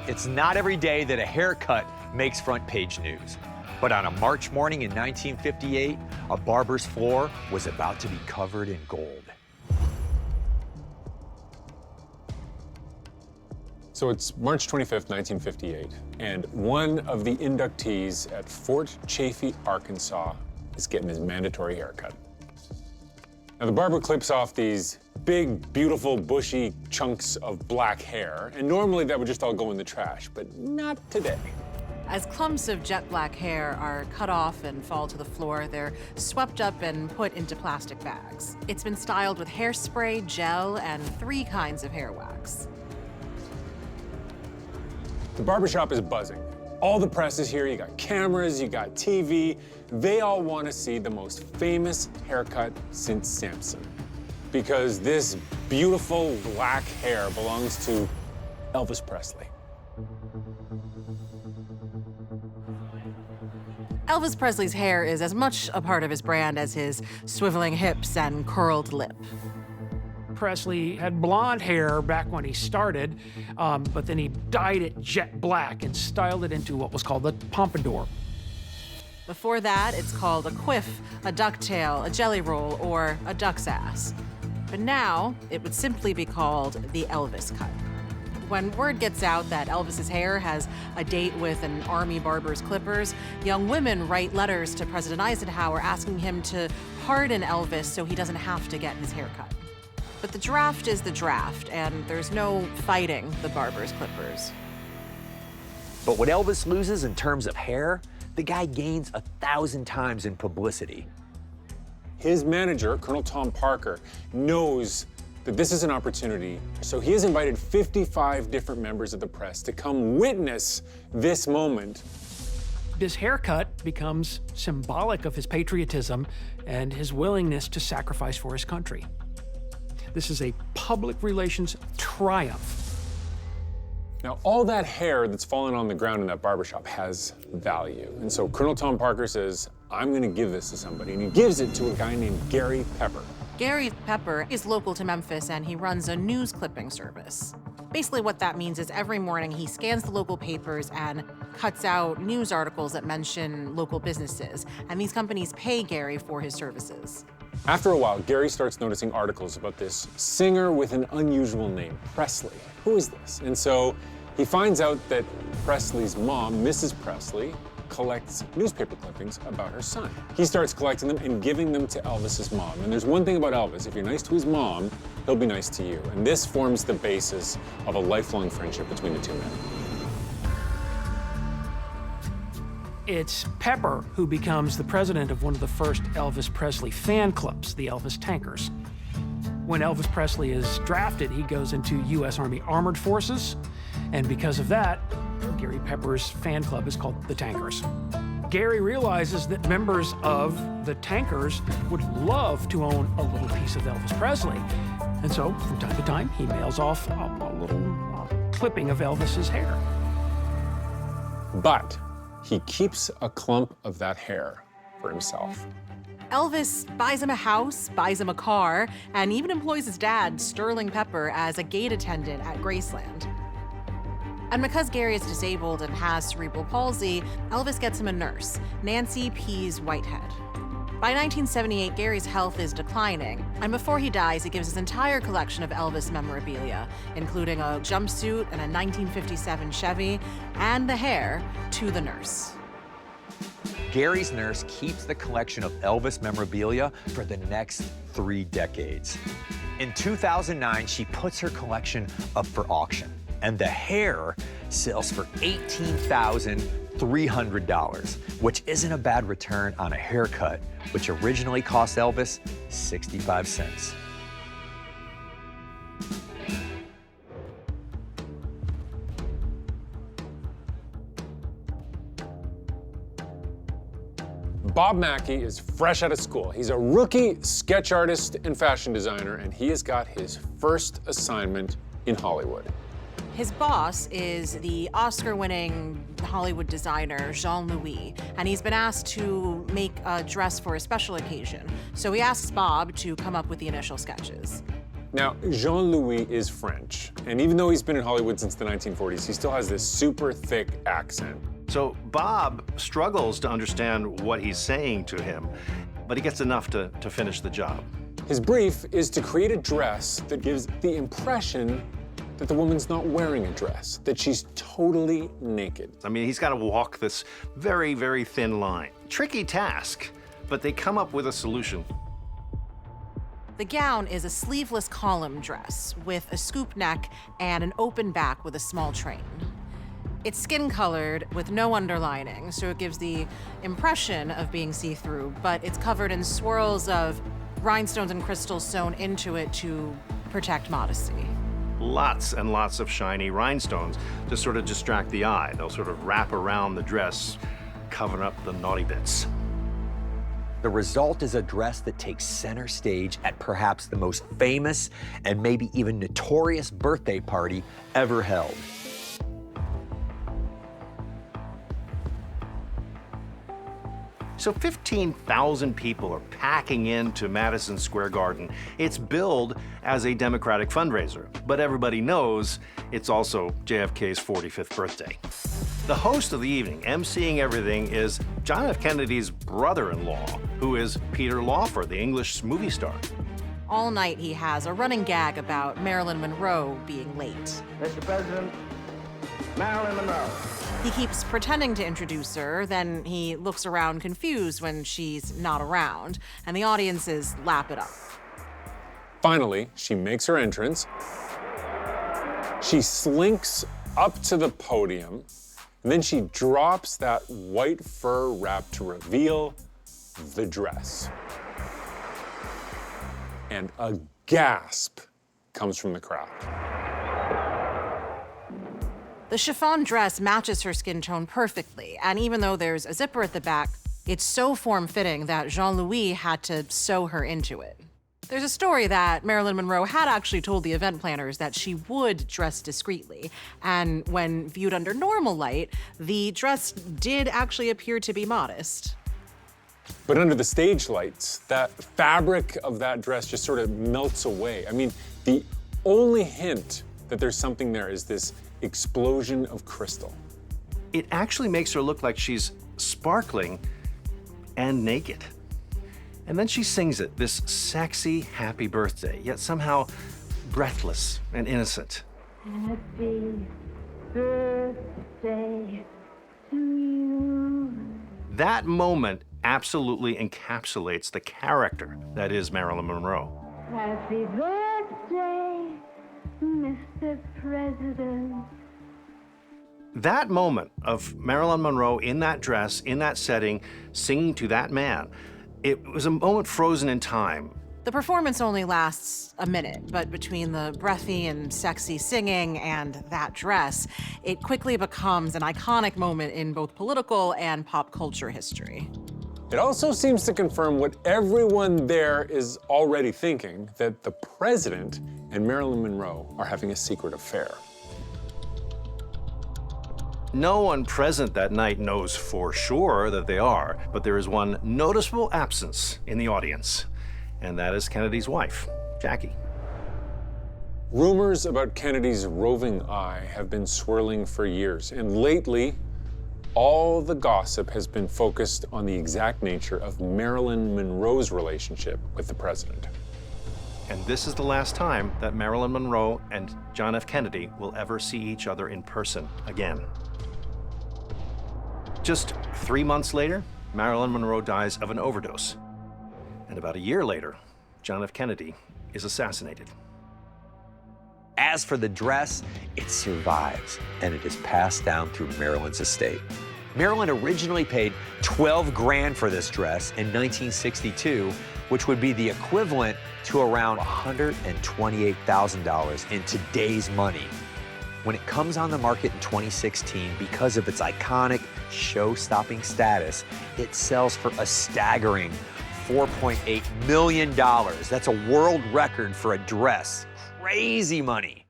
It's not every day that a haircut makes front page news. But on a March morning in 1958, a barber's floor was about to be covered in gold. So it's March 25th, 1958, and one of the inductees at Fort Chaffee, Arkansas, is getting his mandatory haircut. Now, the barber clips off these big, beautiful, bushy chunks of black hair, and normally that would just all go in the trash, but not today. As clumps of jet black hair are cut off and fall to the floor, they're swept up and put into plastic bags. It's been styled with hairspray, gel, and 3 kinds of hair wax. The barbershop is buzzing. All the press is here. You got cameras, you got TV. They all want to see the most famous haircut since Samson, because this beautiful black hair belongs to Elvis Presley. Elvis Presley's hair is as much a part of his brand as his swiveling hips and curled lip. Presley had blonde hair back when he started, but then he dyed it jet black and styled it into what was called the pompadour. Before that, it's called a quiff, a ducktail, a jelly roll, or a duck's ass. But now, it would simply be called the Elvis cut. When word gets out that Elvis's hair has a date with an army barber's clippers, young women write letters to President Eisenhower asking him to pardon Elvis so he doesn't have to get his hair cut. But the draft is the draft, and there's no fighting the barber's clippers. But what Elvis loses in terms of hair, the guy gains 1,000 times in publicity. His manager, Colonel Tom Parker, knows that this is an opportunity, so he has invited 55 different members of the press to come witness this moment. This haircut becomes symbolic of his patriotism and his willingness to sacrifice for his country. This is a public relations triumph. Now, all that hair that's fallen on the ground in that barbershop has value. And so Colonel Tom Parker says, I'm going to give this to somebody. And he gives it to a guy named Gary Pepper. Gary Pepper is local to Memphis, and he runs a news clipping service. Basically what that means is every morning he scans the local papers and cuts out news articles that mention local businesses. And these companies pay Gary for his services. After a while, Gary starts noticing articles about this singer with an unusual name, Presley. Who is this? And so he finds out that Presley's mom, Mrs. Presley, collects newspaper clippings about her son. He starts collecting them and giving them to Elvis's mom. And there's one thing about Elvis: if you're nice to his mom, he'll be nice to you. And this forms the basis of a lifelong friendship between the two men. It's Pepper who becomes the president of one of the first Elvis Presley fan clubs, the Elvis Tankers. When Elvis Presley is drafted, he goes into U.S. Army Armored Forces, and because of that, Gary Pepper's fan club is called the Tankers. Gary realizes that members of the Tankers would love to own a little piece of Elvis Presley, and so from time to time, he mails off a little clipping of Elvis's hair. But he keeps a clump of that hair for himself. Elvis buys him a house, buys him a car, and even employs his dad, Sterling Pepper, as a gate attendant at Graceland. And because Gary is disabled and has cerebral palsy, Elvis gets him a nurse, Nancy Pease Whitehead. By 1978, Gary's health is declining, and before he dies, he gives his entire collection of Elvis memorabilia, including a jumpsuit and a 1957 Chevy, and the hair, to the nurse. Gary's nurse keeps the collection of Elvis memorabilia for the next 3 decades. In 2009, she puts her collection up for auction, and the hair sells for $18,300, which isn't a bad return on a haircut, which originally cost Elvis 65 cents. Bob Mackey is fresh out of school. He's a rookie sketch artist and fashion designer, and he has got his first assignment in Hollywood. His boss is the Oscar-winning Hollywood designer, Jean-Louis, and he's been asked to make a dress for a special occasion. So he asks Bob to come up with the initial sketches. Now, Jean-Louis is French, and even though he's been in Hollywood since the 1940s, he still has this super thick accent. So Bob struggles to understand what he's saying to him, but he gets enough to finish the job. His brief is to create a dress that gives the impression that the woman's not wearing a dress, that she's totally naked. I mean, he's got to walk this very, very thin line. Tricky task, but they come up with a solution. The gown is a sleeveless column dress with a scoop neck and an open back with a small train. It's skin-colored with no underlining, so it gives the impression of being see-through, but it's covered in swirls of rhinestones and crystals sewn into it to protect modesty. Lots and lots of shiny rhinestones to sort of distract the eye. They'll sort of wrap around the dress, covering up the naughty bits. The result is a dress that takes center stage at perhaps the most famous and maybe even notorious birthday party ever held. So 15,000 people are packing into Madison Square Garden. It's billed as a Democratic fundraiser, but everybody knows it's also JFK's 45th birthday. The host of the evening, emceeing everything, is John F. Kennedy's brother-in-law, who is Peter Lawford, the English movie star. All night he has a running gag about Marilyn Monroe being late. Mr. President, Marilyn Monroe. He keeps pretending to introduce her, then he looks around confused when she's not around, and the audiences lap it up. Finally, she makes her entrance. She slinks up to the podium, and then she drops that white fur wrap to reveal the dress. And a gasp comes from the crowd. The chiffon dress matches her skin tone perfectly, and even though there's a zipper at the back, it's so form-fitting that Jean-Louis had to sew her into it. There's a story that Marilyn Monroe had actually told the event planners that she would dress discreetly, and when viewed under normal light, the dress did actually appear to be modest. But under the stage lights, that fabric of that dress just sort of melts away. I mean, the only hint that there's something there is this explosion of crystal. It actually makes her look like she's sparkling and naked. And then she sings it, this sexy happy birthday, yet somehow breathless and innocent. Happy birthday to you. That moment absolutely encapsulates the character that is Marilyn Monroe. Happy birthday, Mr. President. That moment of Marilyn Monroe in that dress, in that setting, singing to that man, it was a moment frozen in time. The performance only lasts a minute, but between the breathy and sexy singing and that dress, it quickly becomes an iconic moment in both political and pop culture history. It also seems to confirm what everyone there is already thinking, that the president and Marilyn Monroe are having a secret affair. No one present that night knows for sure that they are, but there is one noticeable absence in the audience, and that is Kennedy's wife, Jackie. Rumors about Kennedy's roving eye have been swirling for years, and lately, all the gossip has been focused on the exact nature of Marilyn Monroe's relationship with the president. And this is the last time that Marilyn Monroe and John F. Kennedy will ever see each other in person again. Just 3 months later, Marilyn Monroe dies of an overdose. And about a year later, John F. Kennedy is assassinated. As for the dress, it survives, and it is passed down through Marilyn's estate. Marilyn originally paid $12 grand for this dress in 1962, which would be the equivalent to around $128,000 in today's money. When it comes on the market in 2016, because of its iconic, show-stopping status, it sells for a staggering $4.8 million. That's a world record for a dress. Crazy money.